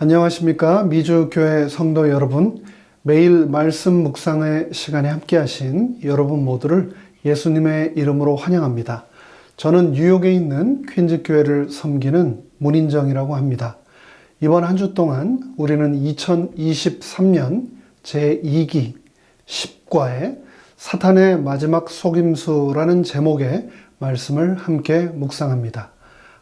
안녕하십니까. 미주교회 성도 여러분, 매일 말씀 묵상의 시간에 함께 하신 여러분 모두를 예수님의 이름으로 환영합니다. 저는 뉴욕에 있는 퀸즈교회를 섬기는 문인정이라고 합니다. 이번 한 주 동안 우리는 2023년 제2기 10과의 사탄의 마지막 속임수라는 제목의 말씀을 함께 묵상합니다.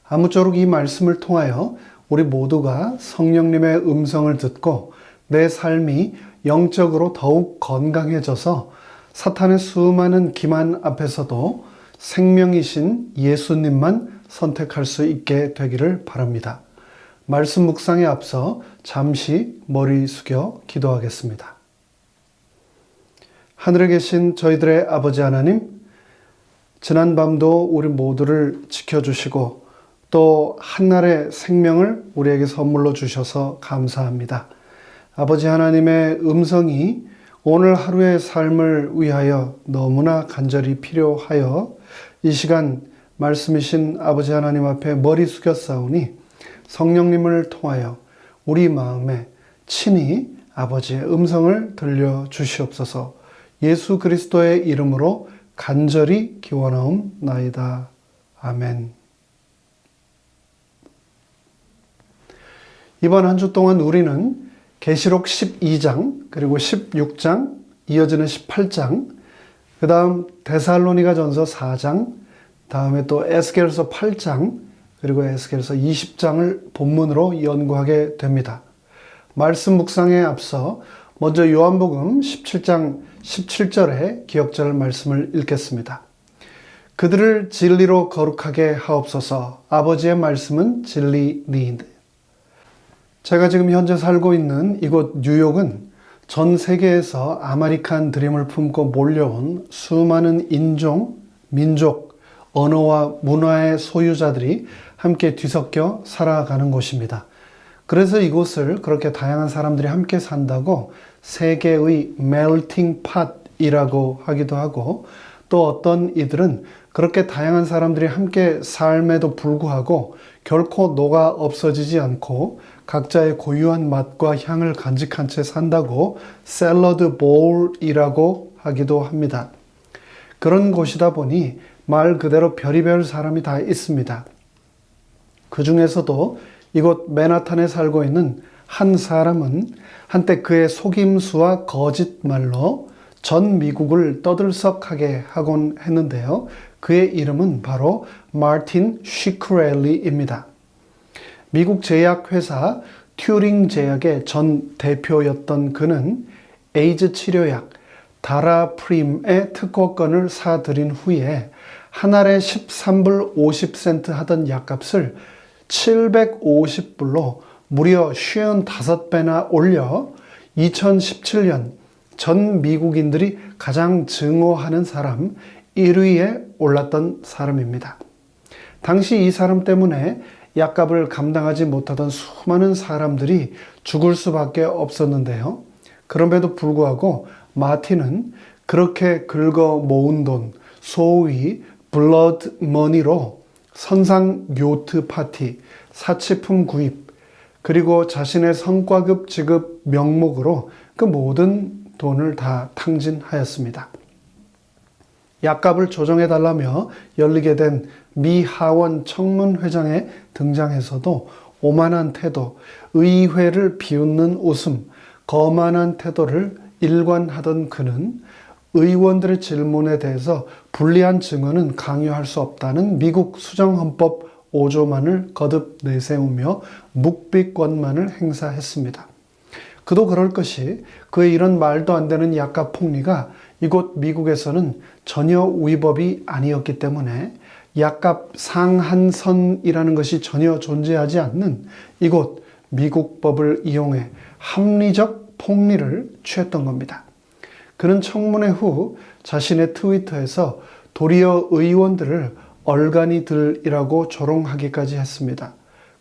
아무쪼록 이 말씀을 통하여 우리 모두가 성령님의 음성을 듣고 내 삶이 영적으로 더욱 건강해져서 사탄의 수많은 기만 앞에서도 생명이신 예수님만 선택할 수 있게 되기를 바랍니다. 말씀 묵상에 앞서 잠시 머리 숙여 기도하겠습니다. 하늘에 계신 저희들의 아버지 하나님, 지난 밤도 우리 모두를 지켜주시고 또 한날의 생명을 우리에게 선물로 주셔서 감사합니다. 아버지 하나님의 음성이 오늘 하루의 삶을 위하여 너무나 간절히 필요하여 이 시간 말씀이신 아버지 하나님 앞에 머리 숙였사오니 성령님을 통하여 우리 마음에 친히 아버지의 음성을 들려주시옵소서. 예수 그리스도의 이름으로 간절히 기원하옵나이다. 아멘. 이번 한 주 동안 우리는 계시록 12장, 그리고 16장, 이어지는 18장, 그 다음 데살로니가 전서 4장, 다음에 또 에스겔서 8장, 그리고 에스겔서 20장을 본문으로 연구하게 됩니다. 말씀 묵상에 앞서 먼저 요한복음 17장 17절의 기억절 말씀을 읽겠습니다. 그들을 진리로 거룩하게 하옵소서. 아버지의 말씀은 진리니이다. 제가 지금 현재 살고 있는 이곳 뉴욕은 전 세계에서 아메리칸 드림을 품고 몰려온 수많은 인종, 민족, 언어와 문화의 소유자들이 함께 뒤섞여 살아가는 곳입니다. 그래서 이곳을 그렇게 다양한 사람들이 함께 산다고 세계의 melting pot이라고 하기도 하고, 또 어떤 이들은 그렇게 다양한 사람들이 함께 삶에도 불구하고 결코 녹아 없어지지 않고 각자의 고유한 맛과 향을 간직한 채 산다고 샐러드 볼이라고 하기도 합니다. 그런 곳이다 보니 말 그대로 별의별 사람이 다 있습니다. 그 중에서도 이곳 맨하탄에 살고 있는 한 사람은 한때 그의 속임수와 거짓말로 전 미국을 떠들썩하게 하곤 했는데요. 그의 이름은 바로 마틴 쉬크렐리입니다. 미국 제약회사 튜링 제약의 전 대표였던 그는 에이즈 치료약 다라프림의 특허권을 사들인 후에 한 알에 13불 50센트 하던 약값을 750불로 무려 55배나 올려 2017년 전 미국인들이 가장 증오하는 사람 1위에 올랐던 사람입니다. 당시 이 사람 때문에 약값을 감당하지 못하던 수많은 사람들이 죽을 수밖에 없었는데요. 그럼에도 불구하고 마틴은 그렇게 긁어 모은 돈, 소위 블러드 머니로 선상 요트 파티, 사치품 구입, 그리고 자신의 성과급 지급 명목으로 그 모든 돈을 다 탕진하였습니다. 약값을 조정해달라며 열리게 된 미 하원 청문회장에 등장해서도 오만한 태도, 의회를 비웃는 웃음, 거만한 태도를 일관하던 그는 의원들의 질문에 대해서 불리한 증언은 강요할 수 없다는 미국 수정헌법 5조만을 거듭 내세우며 묵비권만을 행사했습니다. 그도 그럴 것이 그의 이런 말도 안 되는 약값 폭리가 이곳 미국에서는 전혀 위법이 아니었기 때문에 약값 상한선이라는 것이 전혀 존재하지 않는 이곳 미국 법을 이용해 합리적 폭리를 취했던 겁니다. 그는 청문회 후 자신의 트위터에서 도리어 의원들을 얼간이들이라고 조롱하기까지 했습니다.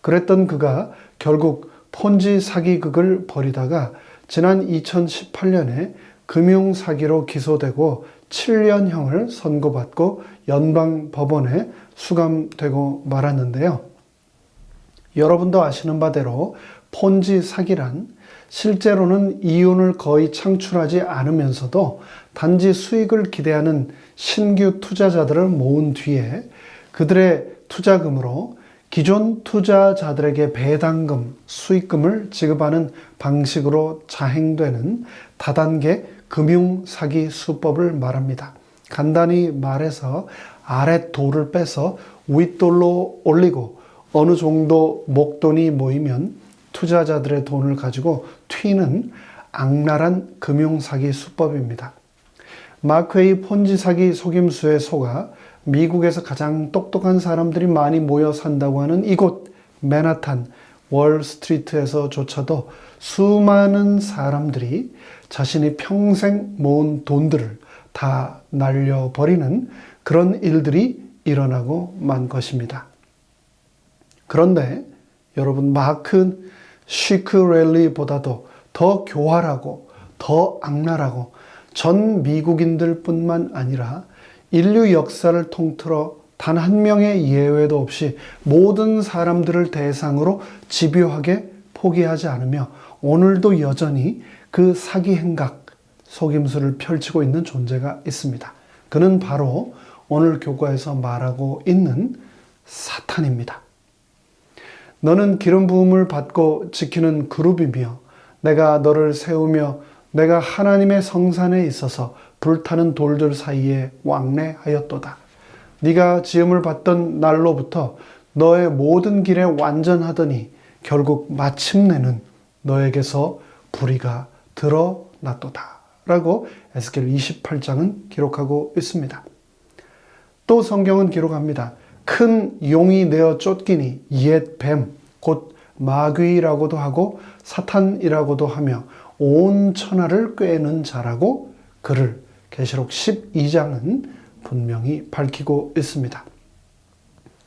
그랬던 그가 결국 폰지 사기극을 벌이다가 지난 2018년에 금융사기로 기소되고 7년형을 선고받고 연방법원에 수감되고 말았는데요. 여러분도 아시는 바대로 폰지 사기란 실제로는 이윤을 거의 창출하지 않으면서도 단지 수익을 기대하는 신규 투자자들을 모은 뒤에 그들의 투자금으로 기존 투자자들에게 배당금, 수익금을 지급하는 방식으로 자행되는 다단계 금융 사기 수법을 말합니다. 간단히 말해서 아랫돌을 빼서 윗돌로 올리고 어느 정도 목돈이 모이면 투자자들의 돈을 가지고 튀는 악랄한 금융 사기 수법입니다. 마크의 폰지 사기 속임수에 속아 미국에서 가장 똑똑한 사람들이 많이 모여 산다고 하는 이곳 맨하탄 월스트리트에서조차도 수많은 사람들이 자신이 평생 모은 돈들을 다 날려버리는 그런 일들이 일어나고 만 것입니다. 그런데 여러분, 마크 시크렐리보다도 더 교활하고 더 악랄하고 전 미국인들 뿐만 아니라 인류 역사를 통틀어 단 한 명의 예외도 없이 모든 사람들을 대상으로 집요하게 포기하지 않으며 오늘도 여전히 그 사기 행각, 속임수를 펼치고 있는 존재가 있습니다. 그는 바로 오늘 교과에서 말하고 있는 사탄입니다. 너는 기름 부음을 받고 지키는 그룹이며 내가 너를 세우며 내가 하나님의 성산에 있어서 불타는 돌들 사이에 왕래하였도다. 네가 지음을 받던 날로부터 너의 모든 길에 완전하더니 결국 마침내는 너에게서 불의가 드러났도다. 라고 에스겔 28장은 기록하고 있습니다. 또 성경은 기록합니다. 큰 용이 내어 쫓기니 옛 뱀, 곧 마귀라고도 하고 사탄이라고도 하며 온 천하를 꿰는 자라고 그를 계시록 12장은 분명히 밝히고 있습니다.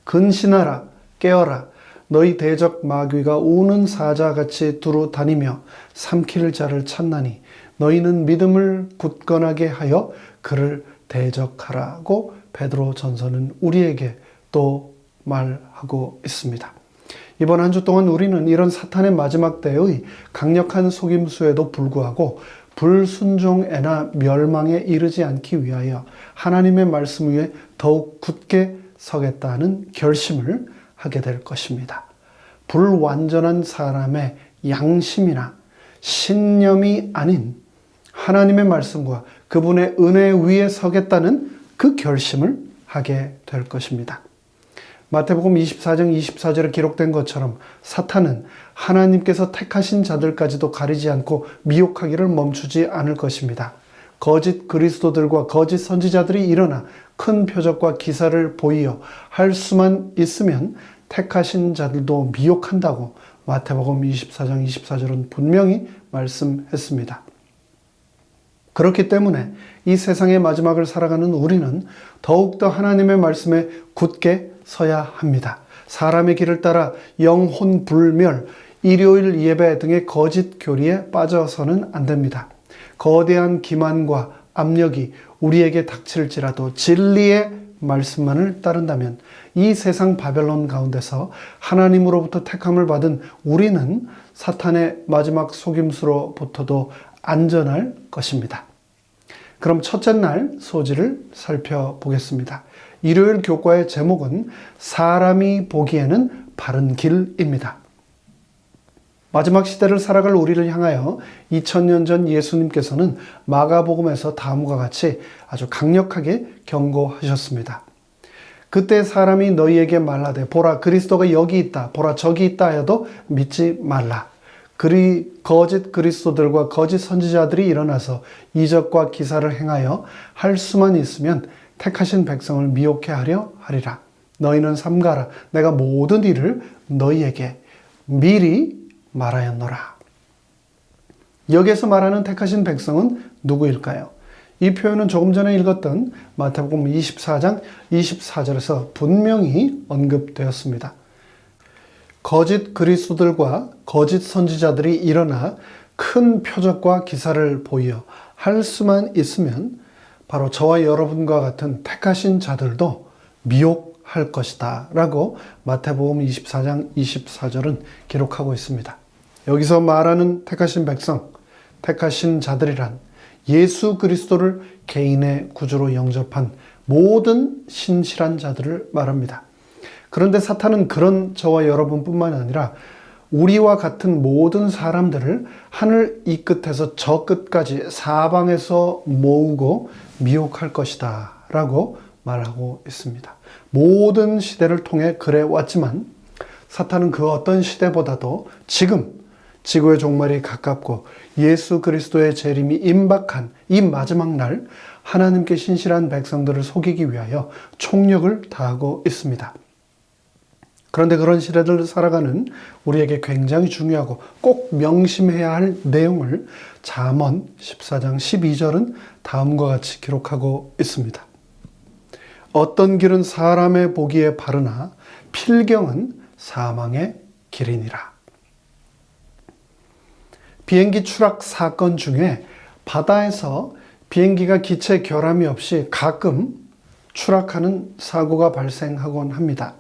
근신하라, 깨어라, 너희 대적 마귀가 우는 사자같이 두루 다니며 삼킬 자를 찾나니 너희는 믿음을 굳건하게 하여 그를 대적하라고 베드로 전서는 우리에게 또 말하고 있습니다. 이번 한 주 동안 우리는 이런 사탄의 마지막 때의 강력한 속임수에도 불구하고 불순종에나 멸망에 이르지 않기 위하여 하나님의 말씀 위에 더욱 굳게 서겠다는 결심을 하게 될 것입니다. 불완전한 사람의 양심이나 신념이 아닌 하나님의 말씀과 그분의 은혜 위에 서겠다는 그 결심을 하게 될 것입니다. 마태복음 24장 24절에 기록된 것처럼 사탄은 하나님께서 택하신 자들까지도 가리지 않고 미혹하기를 멈추지 않을 것입니다. 거짓 그리스도들과 거짓 선지자들이 일어나 큰 표적과 기사를 보이어 할 수만 있으면 택하신 자들도 미혹한다고 마태복음 24장 24절은 분명히 말씀했습니다. 그렇기 때문에 이 세상의 마지막을 살아가는 우리는 더욱더 하나님의 말씀에 굳게 서야 합니다. 사람의 길을 따라 영혼 불멸, 일요일 예배 등의 거짓 교리에 빠져서는 안 됩니다. 거대한 기만과 압력이 우리에게 닥칠지라도 진리의 말씀만을 따른다면 이 세상 바벨론 가운데서 하나님으로부터 택함을 받은 우리는 사탄의 마지막 속임수로부터도 안전할 것입니다. 그럼 첫째 날 소지를 살펴보겠습니다. 일요일 교과의 제목은 사람이 보기에는 바른 길입니다. 마지막 시대를 살아갈 우리를 향하여 2000년 전 예수님께서는 마가복음에서 다음과 같이 아주 강력하게 경고하셨습니다. 그때 사람이 너희에게 말하되 보라 그리스도가 여기 있다 보라 저기 있다 하여도 믿지 말라. 거짓 그리스도들과 거짓 선지자들이 일어나서 이적과 기사를 행하여 할 수만 있으면 택하신 백성을 미혹해 하려 하리라. 너희는 삼가라. 내가 모든 일을 너희에게 미리 말하였노라. 여기에서 말하는 택하신 백성은 누구일까요? 이 표현은 조금 전에 읽었던 마태복음 24장 24절에서 분명히 언급되었습니다. 거짓 그리스도들과 거짓 선지자들이 일어나 큰 표적과 기사를 보여 할 수만 있으면 바로 저와 여러분과 같은 택하신 자들도 미혹할 것이다 라고 마태복음 24장 24절은 기록하고 있습니다. 여기서 말하는 택하신 백성, 택하신 자들이란 예수 그리스도를 개인의 구주로 영접한 모든 신실한 자들을 말합니다. 그런데 사탄은 그런 저와 여러분뿐만 아니라 우리와 같은 모든 사람들을 하늘 이 끝에서 저 끝까지 사방에서 모으고 미혹할 것이다 라고 말하고 있습니다. 모든 시대를 통해 그래 왔지만 사탄은 그 어떤 시대보다도 지금 지구의 종말이 가깝고 예수 그리스도의 재림이 임박한 이 마지막 날 하나님께 신실한 백성들을 속이기 위하여 총력을 다하고 있습니다. 그런데 그런 시대를 살아가는 우리에게 굉장히 중요하고 꼭 명심해야 할 내용을 잠언 14장 12절은 다음과 같이 기록하고 있습니다. 어떤 길은 사람의 보기에 바르나 필경은 사망의 길이니라. 비행기 추락 사건 중에 바다에서 비행기가 기체 결함이 없이 가끔 추락하는 사고가 발생하곤 합니다.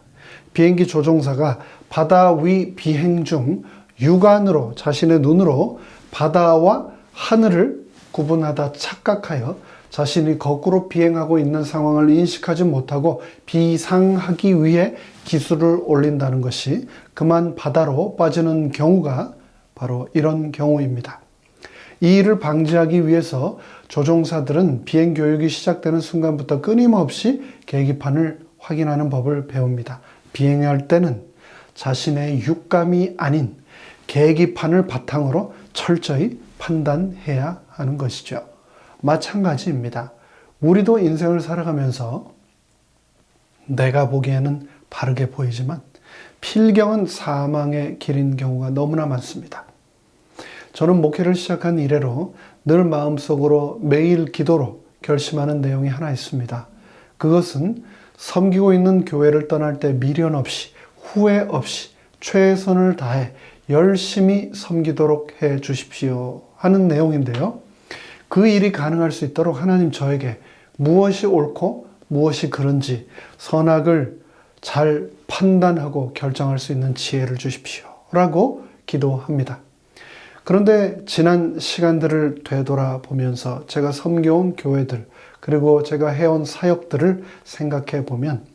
비행기 조종사가 바다 위 비행 중 육안으로 자신의 눈으로 바다와 하늘을 구분하다 착각하여 자신이 거꾸로 비행하고 있는 상황을 인식하지 못하고 비상하기 위해 기술을 올린다는 것이 그만 바다로 빠지는 경우가 바로 이런 경우입니다. 이 일을 방지하기 위해서 조종사들은 비행 교육이 시작되는 순간부터 끊임없이 계기판을 확인하는 법을 배웁니다. 비행할 때는 자신의 육감이 아닌 계기판을 바탕으로 철저히 판단해야 하는 것이죠. 마찬가지입니다. 우리도 인생을 살아가면서 내가 보기에는 바르게 보이지만 필경은 사망의 길인 경우가 너무나 많습니다. 저는 목회를 시작한 이래로 늘 마음속으로 매일 기도로 결심하는 내용이 하나 있습니다. 그것은 섬기고 있는 교회를 떠날 때 미련 없이 후회 없이 최선을 다해 열심히 섬기도록 해 주십시오 하는 내용인데요. 그 일이 가능할 수 있도록 하나님 저에게 무엇이 옳고 무엇이 그른지 선악을 잘 판단하고 결정할 수 있는 지혜를 주십시오 라고 기도합니다. 그런데 지난 시간들을 되돌아보면서 제가 섬겨온 교회들 그리고 제가 해온 사역들을 생각해 보면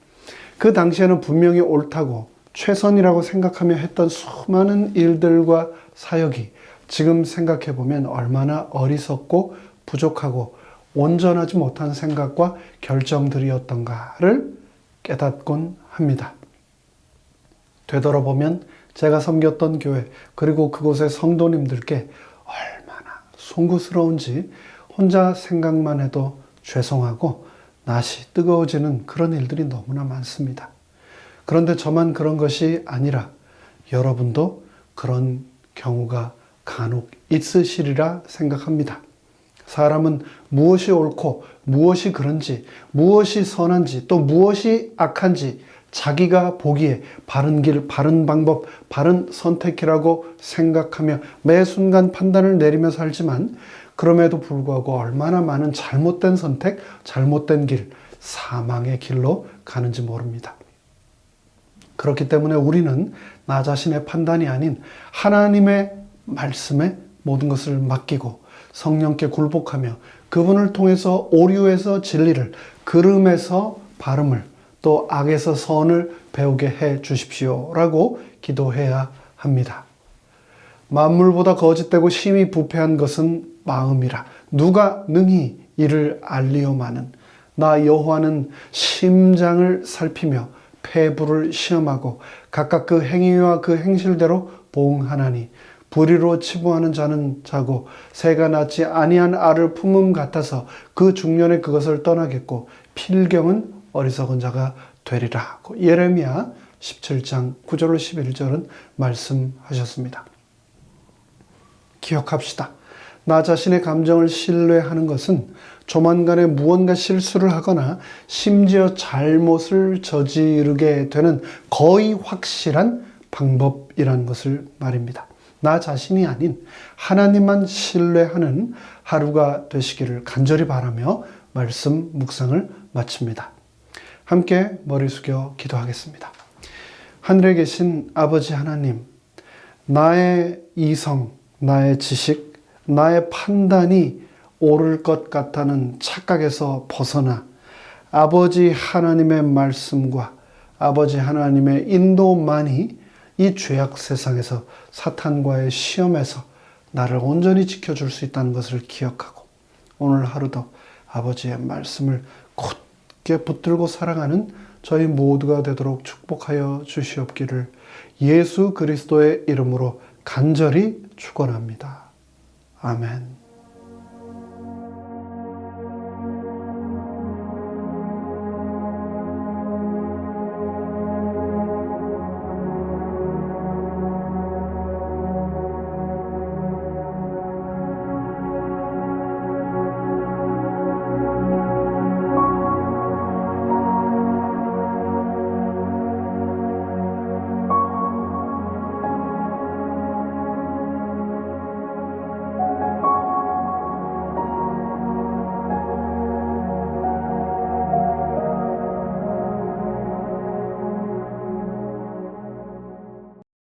그 당시에는 분명히 옳다고 최선이라고 생각하며 했던 수많은 일들과 사역이 지금 생각해 보면 얼마나 어리석고 부족하고 온전하지 못한 생각과 결정들이었던가를 깨닫곤 합니다. 되돌아보면 제가 섬겼던 교회 그리고 그곳의 성도님들께 얼마나 송구스러운지 혼자 생각만 해도 죄송하고 낯이 뜨거워지는 그런 일들이 너무나 많습니다. 그런데 저만 그런 것이 아니라 여러분도 그런 경우가 간혹 있으시리라 생각합니다. 사람은 무엇이 옳고 무엇이 그른지 무엇이 선한지 또 무엇이 악한지 자기가 보기에 바른 길, 바른 방법, 바른 선택이라고 생각하며 매 순간 판단을 내리며 살지만 그럼에도 불구하고 얼마나 많은 잘못된 선택, 잘못된 길, 사망의 길로 가는지 모릅니다. 그렇기 때문에 우리는 나 자신의 판단이 아닌 하나님의 말씀에 모든 것을 맡기고 성령께 굴복하며 그분을 통해서 오류에서 진리를, 그름에서 바름을, 또 악에서 선을 배우게 해 주십시오 라고 기도해야 합니다. 만물보다 거짓되고 심히 부패한 것은 마음이라 누가 능히 이를 알리오마는 나 여호와는 심장을 살피며 폐부를 시험하고 각각 그 행위와 그 행실대로 보응하나니 불의로 치부하는 자는 자고 새가 낳지 아니한 알을 품음 같아서 그 중년에 그것을 떠나겠고 필경은 어리석은 자가 되리라. 예레미야 17장 9절로 11절은 말씀하셨습니다. 기억합시다. 나 자신의 감정을 신뢰하는 것은 조만간에 무언가 실수를 하거나 심지어 잘못을 저지르게 되는 거의 확실한 방법이라는 것을 말입니다. 나 자신이 아닌 하나님만 신뢰하는 하루가 되시기를 간절히 바라며 말씀 묵상을 마칩니다. 함께 머리 숙여 기도하겠습니다. 하늘에 계신 아버지 하나님, 나의 이성, 나의 지식, 나의 판단이 옳을 것 같다는 착각에서 벗어나 아버지 하나님의 말씀과 아버지 하나님의 인도만이 이 죄악 세상에서 사탄과의 시험에서 나를 온전히 지켜줄 수 있다는 것을 기억하고 오늘 하루도 아버지의 말씀을 굳게 붙들고 살아가는 저희 모두가 되도록 축복하여 주시옵기를 예수 그리스도의 이름으로 간절히 축원합니다. 아멘.